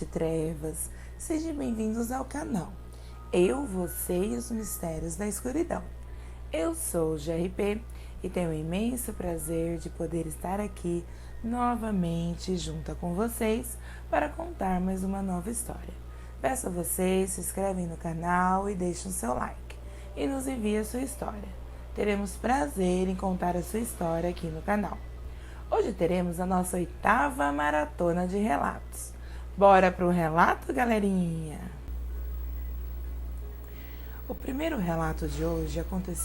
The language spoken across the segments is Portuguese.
noite, trevas. Sejam bem-vindos ao canal Eu, Você e os Mistérios da Escuridão. Eu sou o GRP e tenho o imenso prazer de poder estar aqui novamente junto com vocês para contar mais uma nova história. Peço a vocês, se inscrevem no canal e deixem o seu like e nos enviem a sua história. Teremos prazer em contar a sua história aqui no canal. Hoje teremos a nossa 8ª maratona de relatos. Bora pro relato, galerinha? O primeiro relato de hoje aconteceu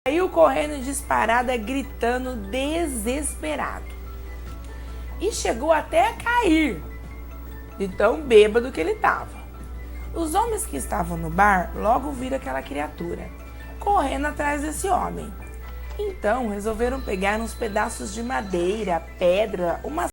saiu correndo disparada, gritando desesperado. E chegou até a cair, de tão bêbado que ele estava. Os homens que estavam no bar logo viram aquela criatura, correndo atrás desse homem. Então resolveram pegar uns pedaços de madeira, pedra, uma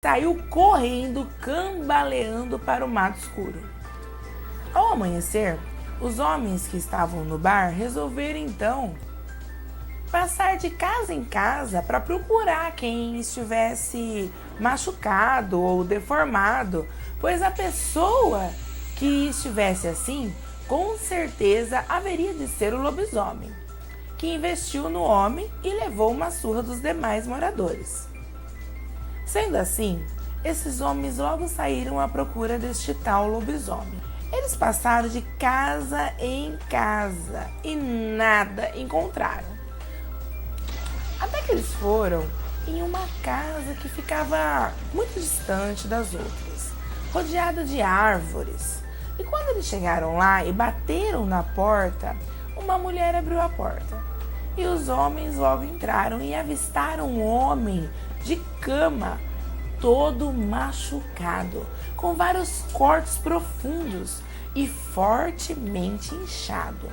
saiu correndo, cambaleando para o mato escuro. Ao amanhecer, os homens que estavam no bar resolveram então passar de casa em casa para procurar quem estivesse machucado ou deformado, pois a pessoa que estivesse assim Com certeza haveria de ser o lobisomem, que investiu no homem e levou uma surra dos demais moradores. Sendo assim, esses homens logo saíram à procura deste tal lobisomem. Eles passaram de casa em casa e nada encontraram. Até que eles foram em uma casa que ficava muito distante das outras, rodeada de árvores. E quando eles chegaram lá e bateram na porta, uma mulher abriu a porta. E os homens logo entraram e avistaram um homem de cama, todo machucado, com vários cortes profundos e fortemente inchado.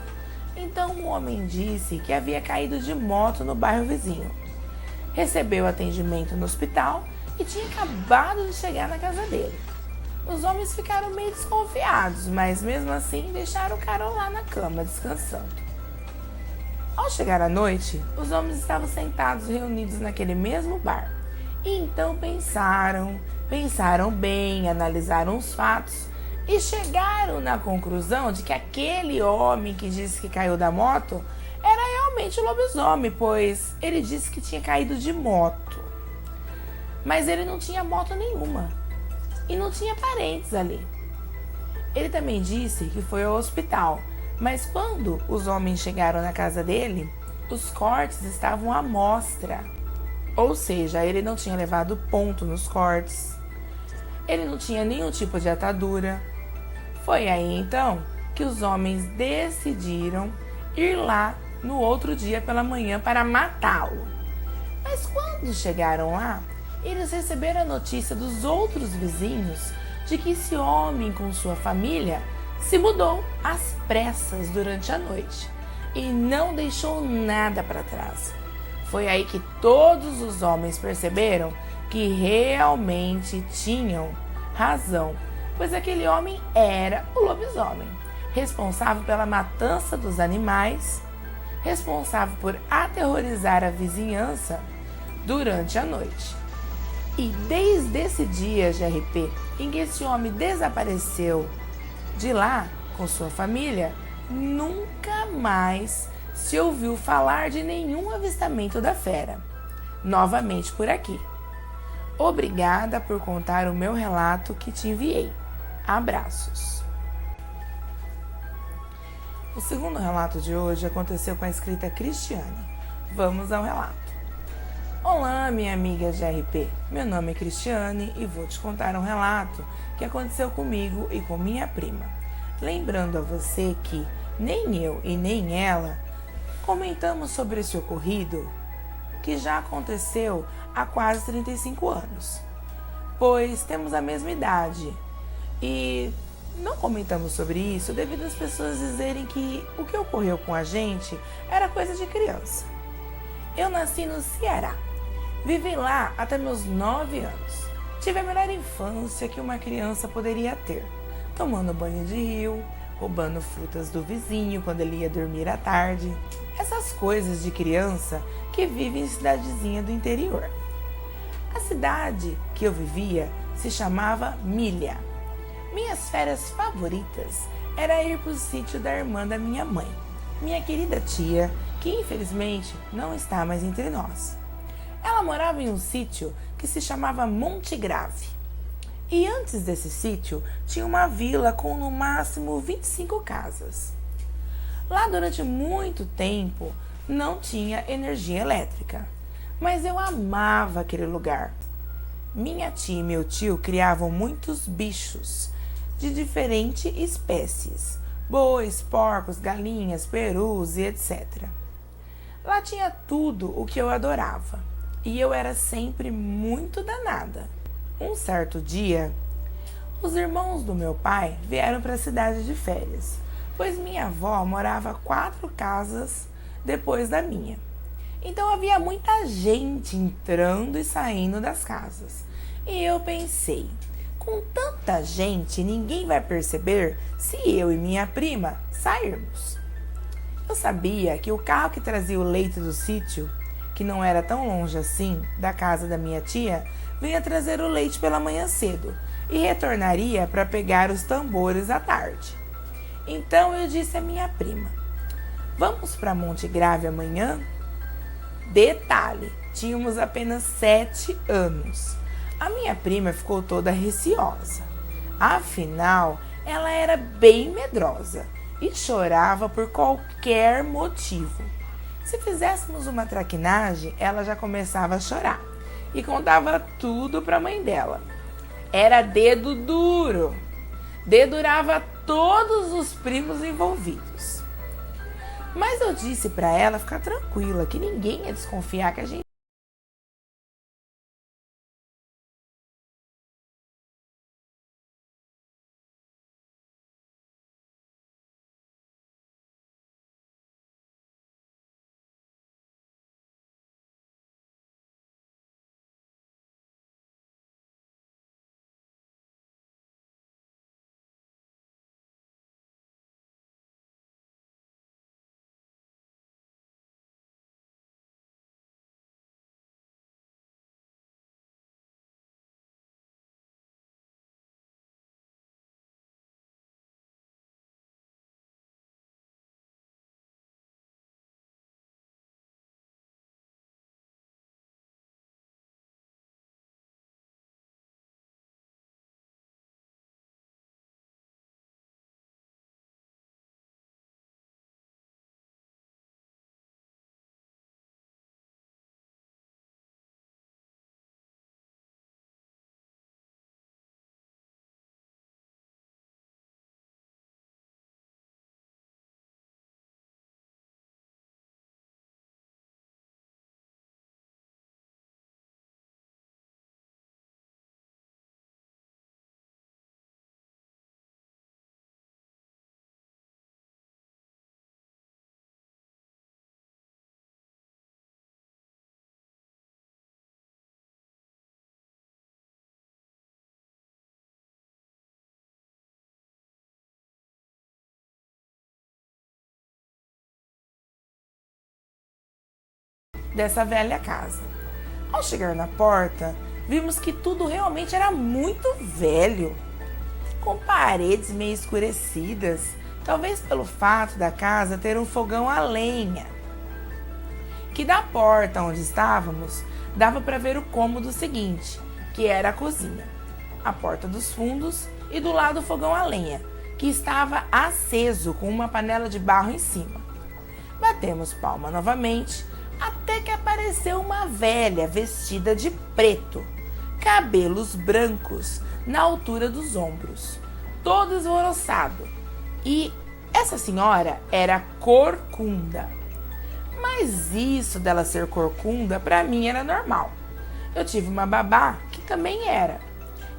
Então o homem disse que havia caído de moto no bairro vizinho. Recebeu atendimento no hospital e tinha acabado de chegar na casa dele. Os homens ficaram meio desconfiados, mas mesmo assim deixaram o cara lá na cama, descansando. Ao chegar à noite, os homens estavam sentados reunidos naquele mesmo bar. E então pensaram bem, analisaram os fatos e chegaram na conclusão de que aquele homem que disse que caiu da moto era realmente o lobisomem, pois ele disse que tinha caído de moto. Mas ele não tinha moto nenhuma. E não tinha parentes ali. Ele também disse que foi ao hospital, mas quando os homens chegaram na casa dele, os cortes estavam à mostra. Ou seja, ele não tinha levado ponto nos cortes. Ele não tinha nenhum tipo de atadura. Foi aí então que os homens decidiram ir lá no outro dia pela manhã para matá-lo. Mas quando chegaram lá, eles receberam a notícia dos outros vizinhos de que esse homem com sua família se mudou às pressas durante a noite e não deixou nada para trás. Foi aí que todos os homens perceberam que realmente tinham razão, pois aquele homem era o lobisomem, responsável pela matança dos animais, responsável por aterrorizar a vizinhança durante a noite. E desde esse dia, GRP, em que esse homem desapareceu de lá com sua família, nunca mais se ouviu falar de nenhum avistamento da fera. Novamente por aqui. Obrigada por contar o meu relato que te enviei. Abraços. O segundo relato de hoje aconteceu com a escrita Cristiane. Vamos ao relato. Olá, minha amiga GRP. Meu nome é Cristiane e vou te contar um relato que aconteceu comigo e com minha prima. Lembrando a você que nem eu e nem ela comentamos sobre esse ocorrido que já aconteceu há quase 35 anos, pois temos a mesma idade e não comentamos sobre isso devido às pessoas dizerem que o que ocorreu com a gente era coisa de criança. Eu nasci no Ceará. Vivi lá até meus 9 anos. Tive a melhor infância que uma criança poderia ter, tomando banho de rio, roubando frutas do vizinho quando ele ia dormir à tarde. Essas coisas de criança que vive em cidadezinha do interior. A cidade que eu vivia se chamava Milha. Minhas férias favoritas era ir para o sítio da irmã da minha mãe, minha querida tia, que infelizmente não está mais entre nós. Ela morava em um sítio que se chamava Monte Grave. E antes desse sítio tinha uma vila com no máximo 25 casas. Lá durante muito tempo não tinha energia elétrica, mas eu amava aquele lugar. Minha tia e meu tio criavam muitos bichos de diferentes espécies, bois, porcos, galinhas, perus e etc. Lá tinha tudo o que eu adorava. E eu era sempre muito danada. Um certo dia, os irmãos do meu pai vieram para a cidade de férias, pois minha avó morava 4 casas depois da minha. Então havia muita gente entrando e saindo das casas. E eu pensei, com tanta gente, ninguém vai perceber se eu e minha prima sairmos. Eu sabia que o carro que trazia o leite do sítio, que não era tão longe assim da casa da minha tia, vinha trazer o leite pela manhã cedo e retornaria para pegar os tambores à tarde. Então eu disse à minha prima: vamos para Monte Grave amanhã? Detalhe, tínhamos apenas 7 anos. A minha prima ficou toda receosa. Afinal, ela era bem medrosa e chorava por qualquer motivo. Se fizéssemos uma traquinagem, ela já começava a chorar e contava tudo para a mãe dela. Era dedo duro. Dedurava todos os primos envolvidos. Mas eu disse para ela ficar tranquila, que ninguém ia desconfiar que a gente dessa velha casa. Ao chegar na porta, vimos que tudo realmente era muito velho, com paredes meio escurecidas, talvez pelo fato da casa ter um fogão a lenha, que da porta onde estávamos dava para ver o cômodo seguinte, que era a cozinha, a porta dos fundos e do lado o fogão a lenha, que estava aceso com uma panela de barro em cima. Batemos palma novamente, até que apareceu uma velha vestida de preto, cabelos brancos na altura dos ombros, todo esvoroçado. E essa senhora era corcunda. Mas isso dela ser corcunda para mim era normal. Eu tive uma babá que também era.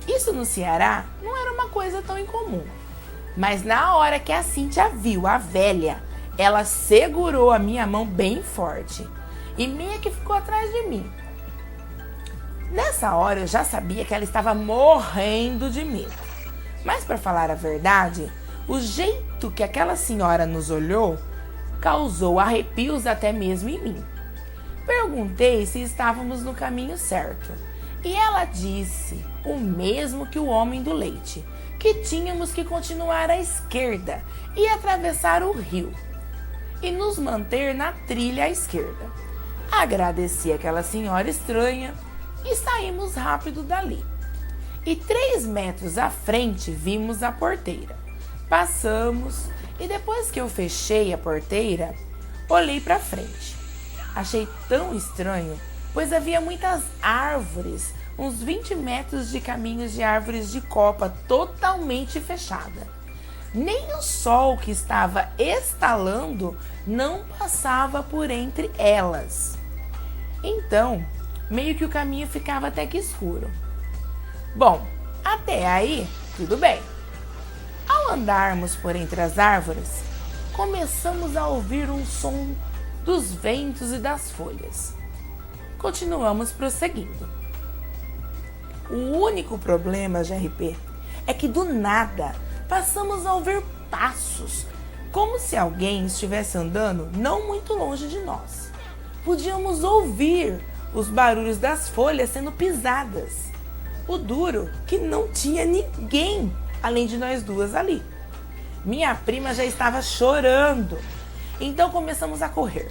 Isso no Ceará não era uma coisa tão incomum. Mas na hora que a Cíntia viu a velha, ela segurou a minha mão bem forte e meio que ficou atrás de mim. Nessa hora eu já sabia que ela estava morrendo de medo. Mas para falar a verdade, o jeito que aquela senhora nos olhou causou arrepios até mesmo em mim. Perguntei se estávamos no caminho certo e ela disse o mesmo que o homem do leite, que tínhamos que continuar à esquerda e atravessar o rio e nos manter na trilha à esquerda. Agradeci aquela senhora estranha e saímos rápido dali. E 3 metros à frente vimos a porteira. Passamos e depois que eu fechei a porteira, olhei para frente. Achei tão estranho, pois havia muitas árvores, uns 20 metros de caminhos de árvores de copa totalmente fechada. Nem o sol que estava estalando não passava por entre elas. Então, meio que o caminho ficava até que escuro. Bom, até aí, tudo bem. Ao andarmos por entre as árvores, começamos a ouvir um som dos ventos e das folhas. Continuamos prosseguindo. O único problema, GRP, é que do nada passamos a ouvir passos, como se alguém estivesse andando não muito longe de nós. Podíamos ouvir os barulhos das folhas sendo pisadas. O duro que não tinha ninguém além de nós duas ali. Minha prima já estava chorando. Então começamos a correr.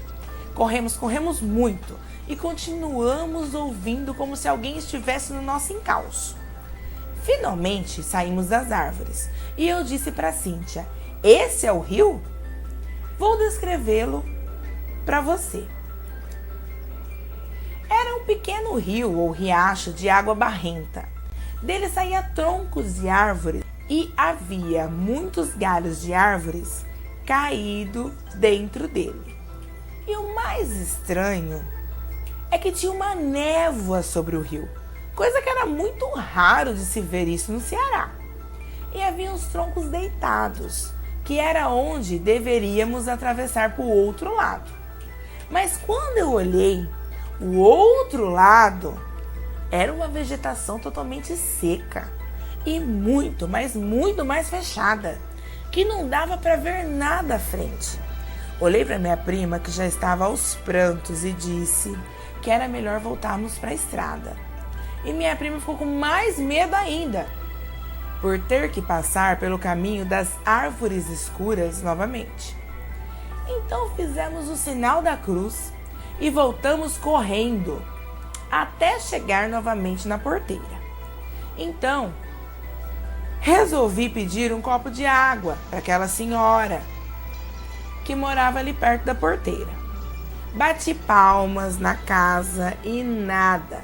Corremos muito e continuamos ouvindo como se alguém estivesse no nosso encalço. Finalmente saímos das árvores e eu disse para Cíntia: esse é o rio? Vou descrevê-lo para você. Era um pequeno rio ou riacho de água barrenta. Dele saía troncos de árvores e havia muitos galhos de árvores caídos dentro dele. E o mais estranho é que tinha uma névoa sobre o rio, coisa que era muito raro de se ver isso no Ceará. E havia uns troncos deitados, que era onde deveríamos atravessar para o outro lado. Mas quando eu olhei, o outro lado era uma vegetação totalmente seca e muito, mas muito mais fechada, que não dava para ver nada à frente. Olhei para minha prima, que já estava aos prantos, e disse que era melhor voltarmos para a estrada. E minha prima ficou com mais medo ainda, por ter que passar pelo caminho das árvores escuras novamente. Então fizemos o sinal da cruz e voltamos correndo até chegar novamente na porteira. Então, resolvi pedir um copo de água para aquela senhora que morava ali perto da porteira. Bati palmas na casa e nada.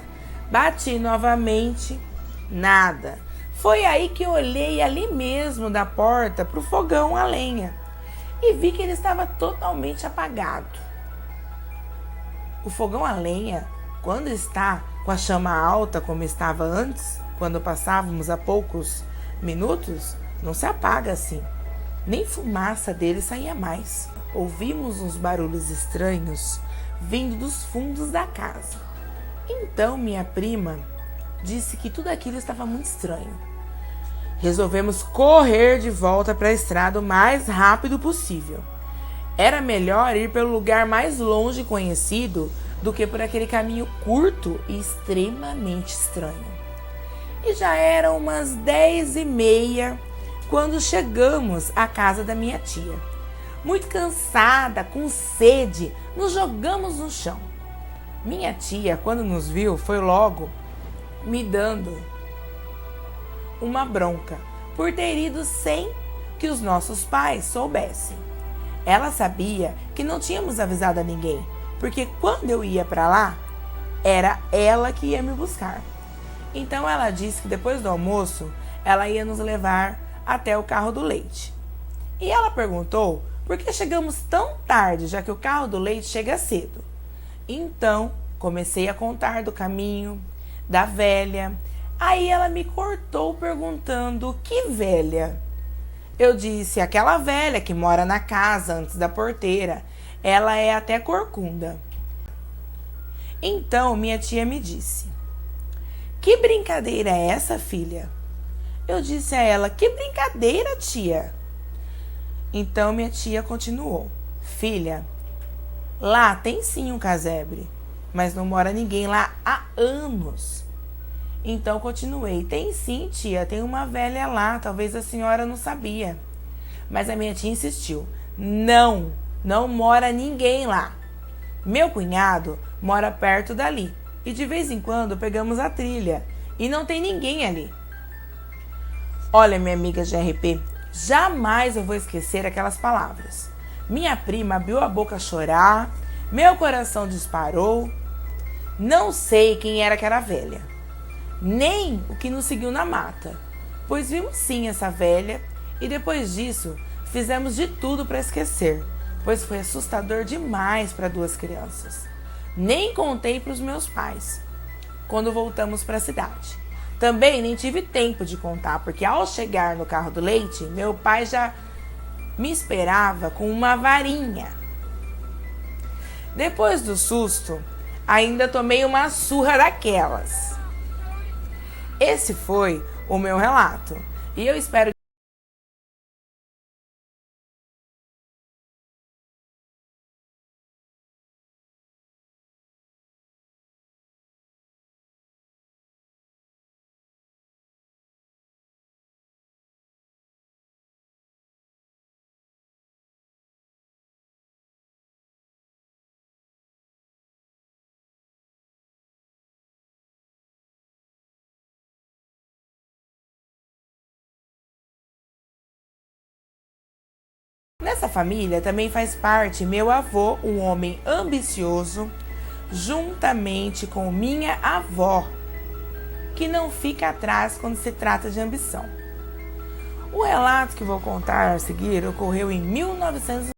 Bati novamente, nada. Foi aí que eu olhei ali mesmo da porta para o fogão a lenha e vi que ele estava totalmente apagado. O fogão a lenha, quando está com a chama alta como estava antes, quando passávamos a poucos minutos, não se apaga assim. Nem fumaça dele saía mais. Ouvimos uns barulhos estranhos vindo dos fundos da casa. Então minha prima disse que tudo aquilo estava muito estranho. Resolvemos correr de volta para a estrada o mais rápido possível. Era melhor ir pelo lugar mais longe conhecido do que por aquele caminho curto e extremamente estranho. E já eram umas 10h30 quando chegamos à casa da minha tia. Muito cansada, com sede, nos jogamos no chão. Minha tia, quando nos viu, foi logo me dando uma bronca por ter ido sem que os nossos pais soubessem. Ela sabia que não tínhamos avisado a ninguém, porque quando eu ia para lá, era ela que ia me buscar. Então ela disse que depois do almoço, ela ia nos levar até o carro do leite. E ela perguntou por que chegamos tão tarde, já que o carro do leite chega cedo. Então, comecei a contar do caminho, da velha. Aí ela me cortou perguntando: que velha? Eu disse: aquela velha que mora na casa antes da porteira. Ela é até corcunda. Então minha tia me disse: que brincadeira é essa, filha? Eu disse a ela: que brincadeira, tia? Então minha tia continuou: filha, lá tem sim um casebre, mas não mora ninguém lá há anos. Então continuei: tem sim, tia, tem uma velha lá, talvez a senhora não sabia. Mas a minha tia insistiu: não mora ninguém lá. Meu cunhado mora perto dali e de vez em quando pegamos a trilha e não tem ninguém ali. Olha, minha amiga GRP, jamais eu vou esquecer aquelas palavras. Minha prima abriu a boca a chorar, meu coração disparou. Não sei quem era aquela velha, nem o que nos seguiu na mata, pois vimos sim essa velha e depois disso fizemos de tudo para esquecer, pois foi assustador demais para duas crianças. Nem contei para os meus pais quando voltamos para a cidade. Também nem tive tempo de contar, porque ao chegar no carro do leite, meu pai já me esperava com uma varinha. Depois do susto, ainda tomei uma surra daquelas. Esse foi o meu relato e eu espero Nessa família também faz parte meu avô, um homem ambicioso, juntamente com minha avó, que não fica atrás quando se trata de ambição. O relato que vou contar a seguir ocorreu em 1900.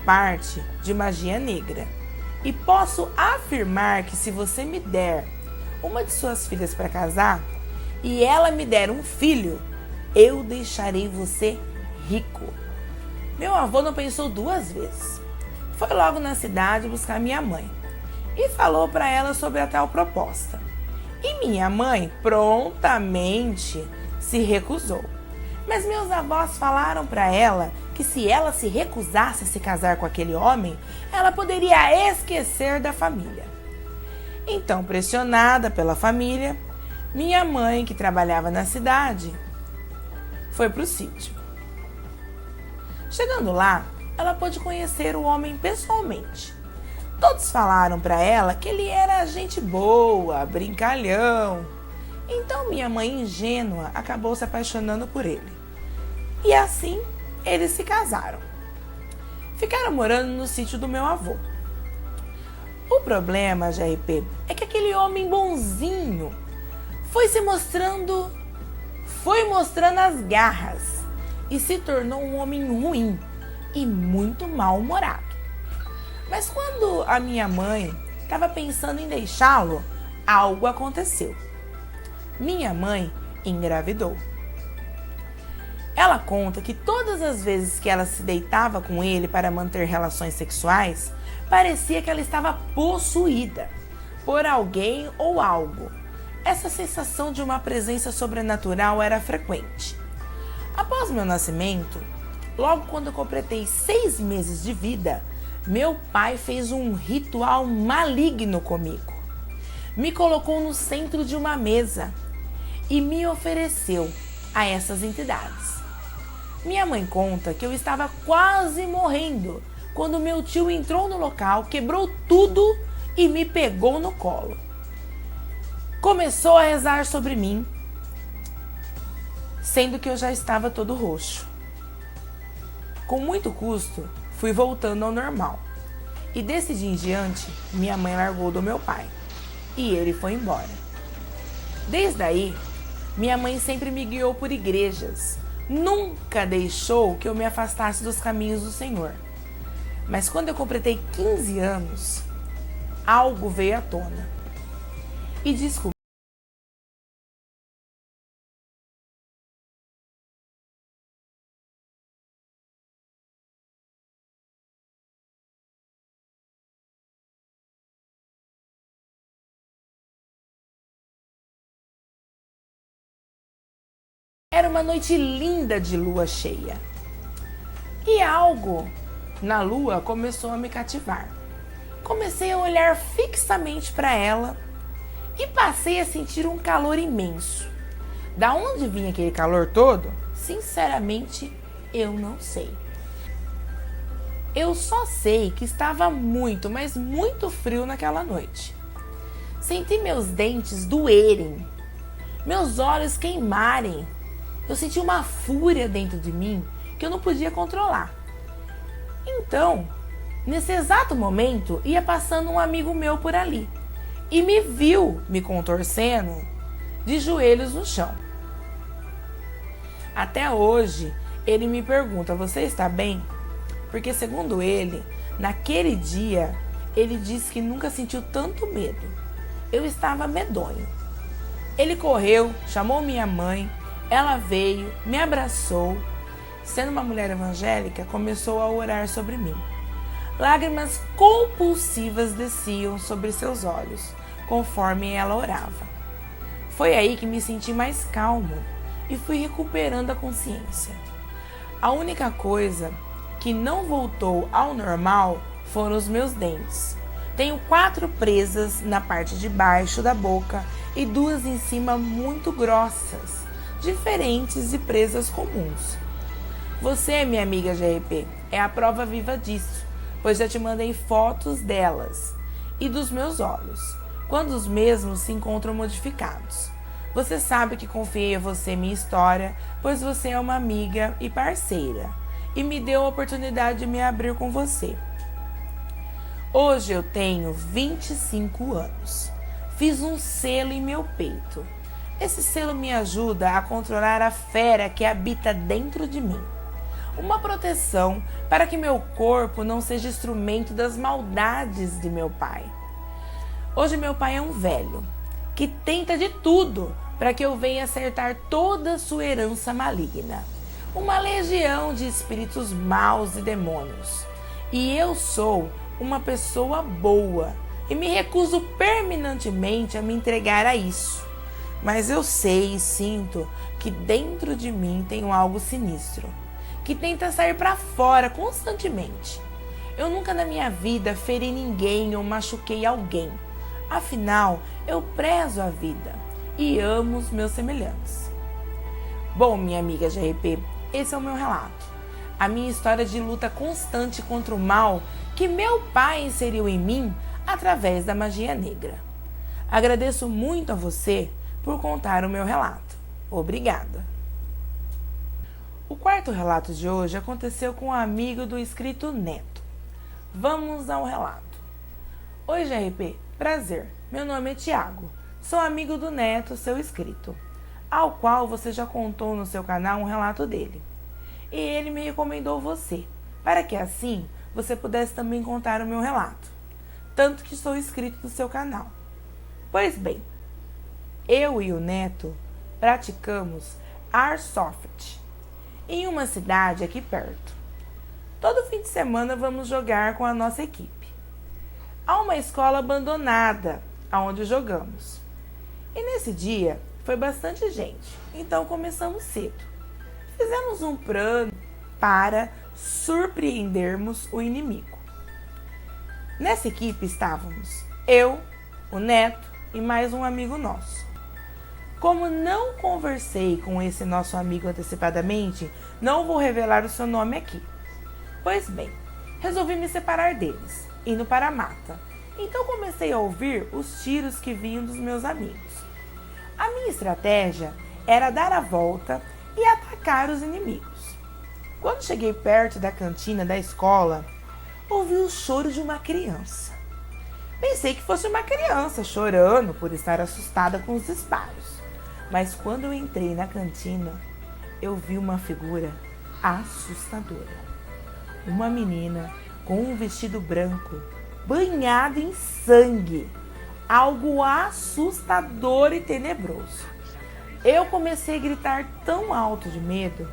Parte de magia negra. E posso afirmar que se você me der uma de suas filhas para casar e ela me der um filho, eu deixarei você rico. Meu avô não pensou duas vezes. Foi logo na cidade buscar minha mãe e falou para ela sobre a tal proposta. E minha mãe prontamente se recusou. Mas meus avós falaram para ela que se ela se recusasse a se casar com aquele homem, ela poderia esquecer da família. Então, pressionada pela família, minha mãe, que trabalhava na cidade, foi para o sítio. Chegando lá, ela pôde conhecer o homem pessoalmente. Todos falaram para ela que ele era gente boa, brincalhão. Então minha mãe ingênua acabou se apaixonando por ele. E assim eles se casaram. Ficaram morando no sítio do meu avô. O problema, GRP, é que aquele homem bonzinho foi mostrando as garras e se tornou um homem ruim e muito mal-humorado. Mas quando a minha mãe estava pensando em deixá-lo, algo aconteceu. Minha mãe engravidou. Ela conta que todas as vezes que ela se deitava com ele para manter relações sexuais, parecia que ela estava possuída por alguém ou algo. Essa sensação de uma presença sobrenatural era frequente. Após meu nascimento, logo quando eu completei 6 meses de vida, meu pai fez um ritual maligno comigo. Me colocou no centro de uma mesa e me ofereceu a essas entidades. Minha mãe conta que eu estava quase morrendo quando meu tio entrou no local, quebrou tudo e me pegou no colo. Começou a rezar sobre mim, sendo que eu já estava todo roxo. Com muito custo, fui voltando ao normal. E desse dia em diante, minha mãe largou do meu pai. E ele foi embora. Desde aí, minha mãe sempre me guiou por igrejas. Nunca deixou que eu me afastasse dos caminhos do Senhor. Mas quando eu completei 15 anos, algo veio à tona. E descobri. Era uma noite linda de lua cheia. E algo na lua começou a me cativar. Comecei a olhar fixamente para ela e passei a sentir um calor imenso. Da onde vinha aquele calor todo? Sinceramente, eu não sei. Eu só sei que estava muito, mas muito frio naquela noite. Senti meus dentes doerem, meus olhos queimarem. Eu senti uma fúria dentro de mim que eu não podia controlar. Então, nesse exato momento, ia passando um amigo meu por ali e me viu me contorcendo de joelhos no chão. Até hoje, ele me pergunta: você está bem? Porque segundo ele, naquele dia, ele disse que nunca sentiu tanto medo. Eu estava medonho. Ele correu, chamou minha mãe. Ela veio, me abraçou, sendo uma mulher evangélica, começou a orar sobre mim. Lágrimas compulsivas desciam sobre seus olhos, conforme ela orava. Foi aí que me senti mais calmo e fui recuperando a consciência. A única coisa que não voltou ao normal foram os meus dentes. Tenho 4 presas na parte de baixo da boca e 2 em cima muito grossas, diferentes de presas comuns. Você, minha amiga GRP, é a prova viva disso, pois já te mandei fotos delas e dos meus olhos, quando os mesmos se encontram modificados. Você sabe que confiei a você minha história, pois você é uma amiga e parceira, e me deu a oportunidade de me abrir com você. Hoje eu tenho 25 anos. Fiz um selo em meu peito. Esse selo me ajuda a controlar a fera que habita dentro de mim. Uma proteção para que meu corpo não seja instrumento das maldades de meu pai. Hoje meu pai é um velho que tenta de tudo para que eu venha acertar toda a sua herança maligna. Uma legião de espíritos maus e demônios. E eu sou uma pessoa boa e me recuso permanentemente a me entregar a isso. Mas eu sei e sinto que dentro de mim tem algo sinistro, que tenta sair para fora constantemente. Eu nunca na minha vida feri ninguém ou machuquei alguém. Afinal, eu prezo a vida e amo os meus semelhantes. Bom, minha amiga GRP, esse é o meu relato. A minha história de luta constante contra o mal que meu pai inseriu em mim através da magia negra. Agradeço muito a você por contar o meu relato. Obrigada. O quarto relato de hoje aconteceu com um amigo do inscrito Neto. Vamos ao relato. Oi, GRP. Prazer. Meu nome é Thiago. Sou amigo do Neto, seu inscrito, ao qual você já contou no seu canal um relato dele. E ele me recomendou você, para que assim você pudesse também contar o meu relato, tanto que sou inscrito do seu canal. Pois bem, eu e o Neto praticamos Airsoft em uma cidade aqui perto. Todo fim de semana vamos jogar com a nossa equipe. Há uma escola abandonada onde jogamos. E nesse dia foi bastante gente, então começamos cedo. Fizemos um plano para surpreendermos o inimigo. Nessa equipe estávamos eu, o Neto e mais um amigo nosso. Como não conversei com esse nosso amigo antecipadamente, não vou revelar o seu nome aqui. Pois bem, resolvi me separar deles, indo para a mata. Então comecei a ouvir os tiros que vinham dos meus amigos. A minha estratégia era dar a volta e atacar os inimigos. Quando cheguei perto da cantina da escola, ouvi o choro de uma criança. Pensei que fosse uma criança chorando por estar assustada com os disparos. Mas quando eu entrei na cantina, eu vi uma figura assustadora. Uma menina com um vestido branco, banhado em sangue. Algo assustador e tenebroso. Eu comecei a gritar tão alto de medo.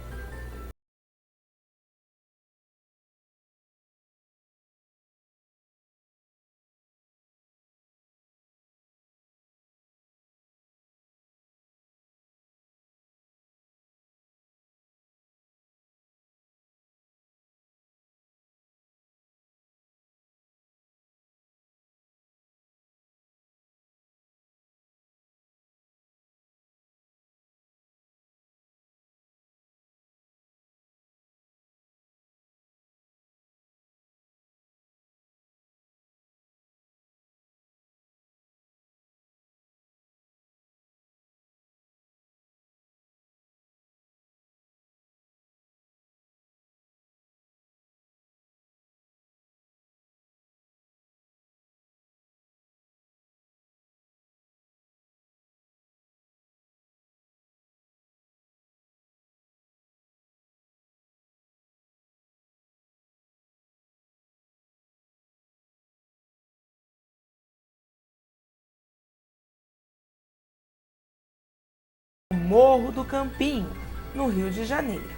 Morro do Campinho, no Rio de Janeiro.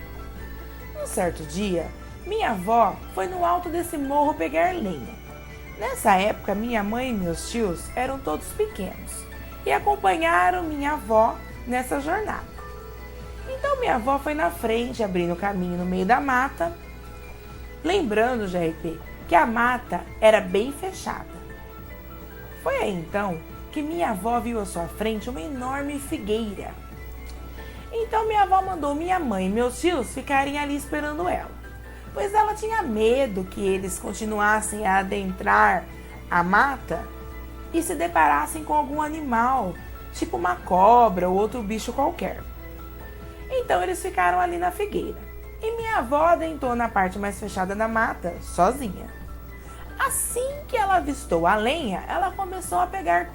Um certo dia, minha avó foi no alto desse morro pegar lenha. Nessa época, minha mãe e meus tios eram todos pequenos e acompanharam minha avó nessa jornada. Então minha avó foi na frente, abrindo caminho no meio da mata, lembrando, GRP, que a mata era bem fechada. Foi aí então que minha avó viu à sua frente uma enorme figueira. Então minha avó mandou minha mãe e meus tios ficarem ali esperando ela, pois ela tinha medo que eles continuassem a adentrar a mata e se deparassem com algum animal, tipo uma cobra ou outro bicho qualquer. Então eles ficaram ali na figueira e minha avó adentrou na parte mais fechada da mata, sozinha. Assim que ela avistou a lenha, ela começou a pegar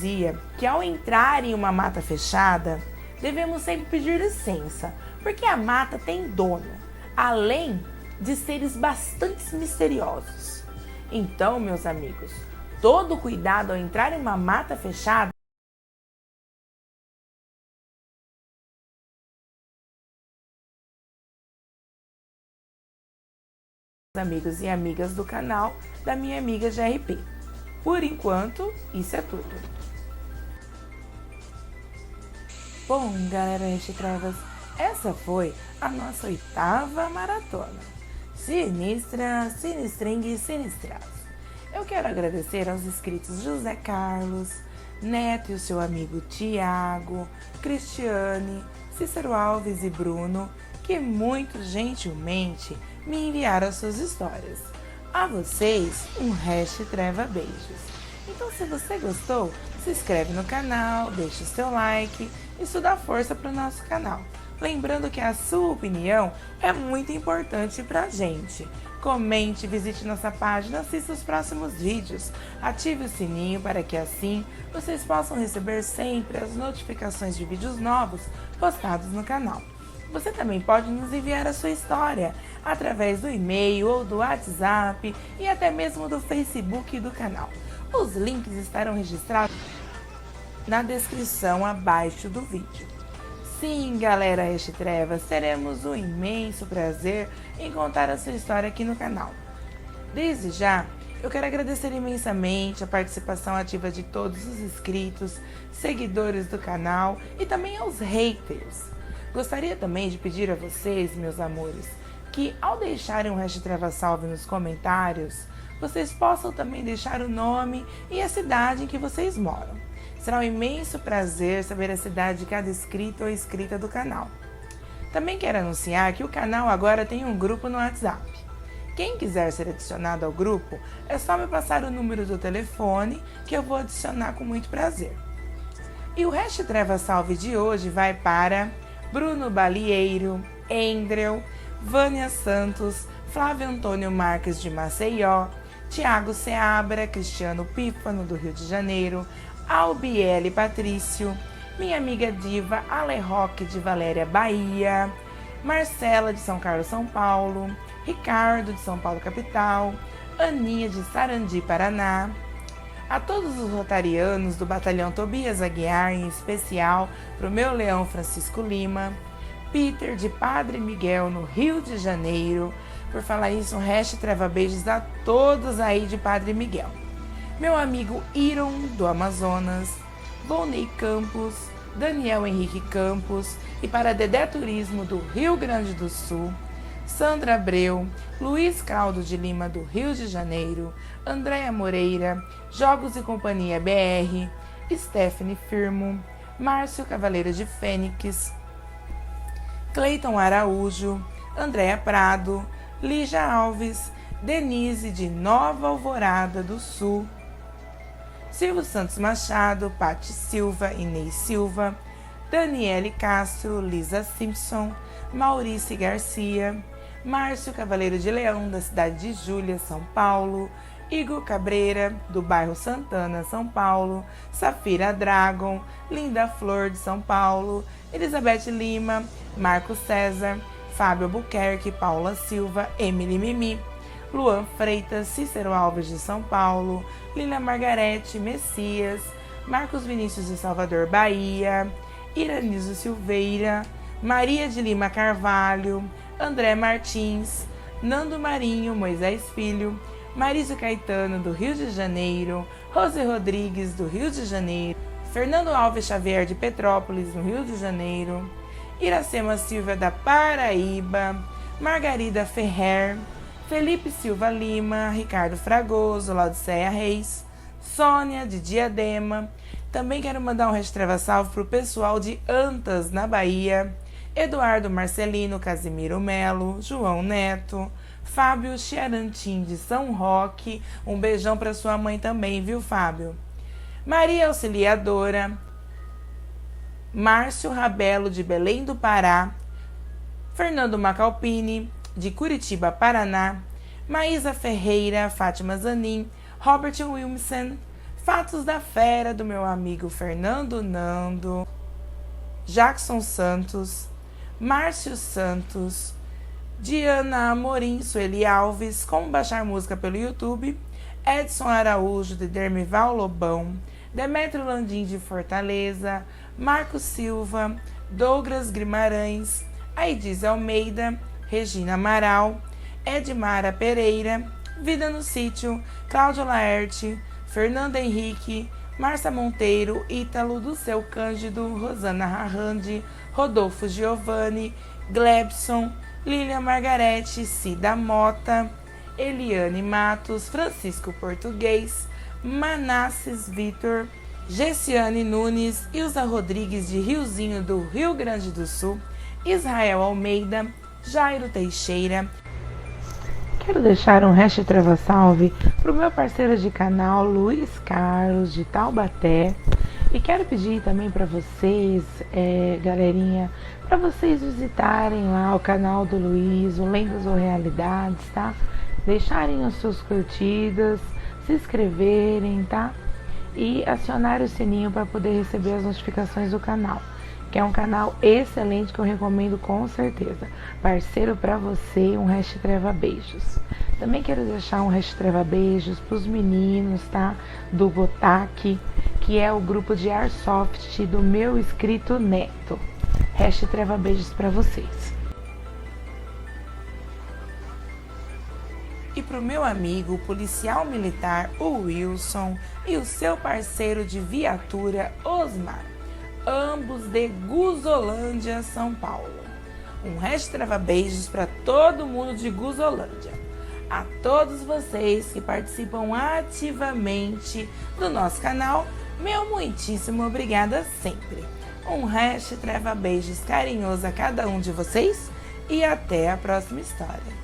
dizia que ao entrar em uma mata fechada, devemos sempre pedir licença, porque a mata tem dono, além de seres bastante misteriosos. Então, meus amigos, todo cuidado ao entrar em uma mata fechada. Amigos e amigas do canal da minha amiga GRP. Por enquanto, isso é tudo. Bom, galera Trevas, essa foi a nossa 8ª maratona. Sinistra, sinistrengue e sinistraço. Eu quero agradecer aos inscritos José Carlos, Neto e o seu amigo Tiago, Cristiane, Cícero Alves e Bruno, que muito gentilmente me enviaram as suas histórias. A vocês, um treva beijos. Então, se você gostou, se inscreve no canal, deixa o seu like, isso dá força para o nosso canal. Lembrando que a sua opinião é muito importante para a gente. Comente, visite nossa página, assista os próximos vídeos, ative o sininho para que assim vocês possam receber sempre as notificações de vídeos novos postados no canal. Você também pode nos enviar a sua história através do e-mail ou do WhatsApp e até mesmo do Facebook do canal. Os links estarão registrados na descrição abaixo do vídeo. Sim, galera Trevas, teremos um imenso prazer em contar a sua história aqui no canal. Desde já, eu quero agradecer imensamente a participação ativa de todos os inscritos, seguidores do canal e também aos haters. Gostaria também de pedir a vocês, meus amores, que ao deixarem um Treva Salve nos comentários, vocês possam também deixar o nome e a cidade em que vocês moram. Será um imenso prazer saber a cidade de cada inscrito ou inscrita do canal. Também quero anunciar que o canal agora tem um grupo no WhatsApp. Quem quiser ser adicionado ao grupo, é só me passar o número do telefone que eu vou adicionar com muito prazer. E o Treva Salve de hoje vai para Bruno Balieiro, Endrel, Vânia Santos, Flávio Antônio Marques de Maceió, Tiago Seabra, Cristiano Pífano do Rio de Janeiro, Albiele Patrício, minha amiga diva Ale Roque de Valéria, Bahia, Marcela de São Carlos, São Paulo, Ricardo de São Paulo, capital, Aninha de Sarandi, Paraná, a todos os rotarianos do Batalhão Tobias Aguiar, em especial para o meu leão Francisco Lima, Peter de Padre Miguel, no Rio de Janeiro. Por falar isso, Treva beijos a todos aí de Padre Miguel. Meu amigo Iron, do Amazonas, Volney Campos, Daniel Henrique Campos e para Dedé Turismo, do Rio Grande do Sul, Sandra Abreu, Luiz Caldo de Lima, do Rio de Janeiro, Andréia Moreira, Jogos e Companhia BR, Stephanie Firmo, Márcio Cavaleiro de Fênix, Cleiton Araújo, Andréia Prado, Lígia Alves, Denise de Nova Alvorada do Sul, Silvio Santos Machado, Pati Silva, Inês Silva, Daniele Castro, Lisa Simpson, Maurício Garcia, Márcio Cavaleiro de Leão, da cidade de Júlia, São Paulo, Igor Cabreira, do bairro Santana, São Paulo, Safira Dragon, Linda Flor, de São Paulo, Elizabeth Lima, Marco César, Fábio Albuquerque, Paula Silva, Emily Mimi, Luan Freitas, Cícero Alves, de São Paulo, Lila Margarete, Messias, Marcos Vinícius, de Salvador, Bahia, Iraniso Silveira, Maria de Lima Carvalho, André Martins, Nando Marinho, Moisés Filho, Marísio Caetano, do Rio de Janeiro, Rose Rodrigues, do Rio de Janeiro, Fernando Alves Xavier, de Petrópolis, no Rio de Janeiro, Iracema Silva, da Paraíba, Margarida Ferrer, Felipe Silva Lima, Ricardo Fragoso, Laodiceia Reis, Sônia, de Diadema. Também quero mandar um restreva salve para o pessoal de Antas, na Bahia, Eduardo Marcelino, Casimiro Melo, João Neto, Fábio Chiarantim, de São Roque. Um beijão para sua mãe também, viu, Fábio? Maria Auxiliadora, Márcio Rabelo, de Belém do Pará, Fernando Macalpini, de Curitiba, Paraná, Maísa Ferreira, Fátima Zanin, Robert Wilmsen, Fatos da Fera, do meu amigo Fernando Nando, Jackson Santos, Márcio Santos, Diana Amorim, Sueli Alves, Como Baixar Música pelo YouTube, Edson Araújo, de Dermival Lobão, Demetrio Landim, de Fortaleza, Marcos Silva, Douglas Guimarães, Aidiz Almeida, Regina Amaral, Edmara Pereira, Vida no Sítio, Cláudio Laerte, Fernando Henrique, Márcia Monteiro, Ítalo do Seu Cândido, Rosana Rarrandi, Rodolfo Giovanni, Glebson, Lília Margarete, Cida Mota, Eliane Matos, Francisco Português, Manasses Vitor, Gessiane Nunes, Ilza Rodrigues, de Riozinho, do Rio Grande do Sul, Israel Almeida, Jairo Teixeira. Quero deixar um treva salve para o meu parceiro de canal, Luiz Carlos, de Taubaté. E quero pedir também para vocês, galerinha, para vocês visitarem lá o canal do Luiz, o Lendas ou Realidades, tá? Deixarem as suas curtidas, se inscreverem, tá? E acionar o sininho para poder receber as notificações do canal, que é um canal excelente que eu recomendo com certeza. Parceiro para você, um treva beijos. Também quero deixar um treva beijos para os meninos, tá? Do Gotak, que é o grupo de Airsoft do meu inscrito Neto. Treva beijos para vocês. E para o meu amigo, o policial militar, o Wilson, e o seu parceiro de viatura, Osmar, ambos de Guzolândia, São Paulo. Um treva beijos para todo mundo de Guzolândia. A todos vocês que participam ativamente do nosso canal, meu muitíssimo obrigada sempre. Um treva beijos carinhoso a cada um de vocês e até a próxima história.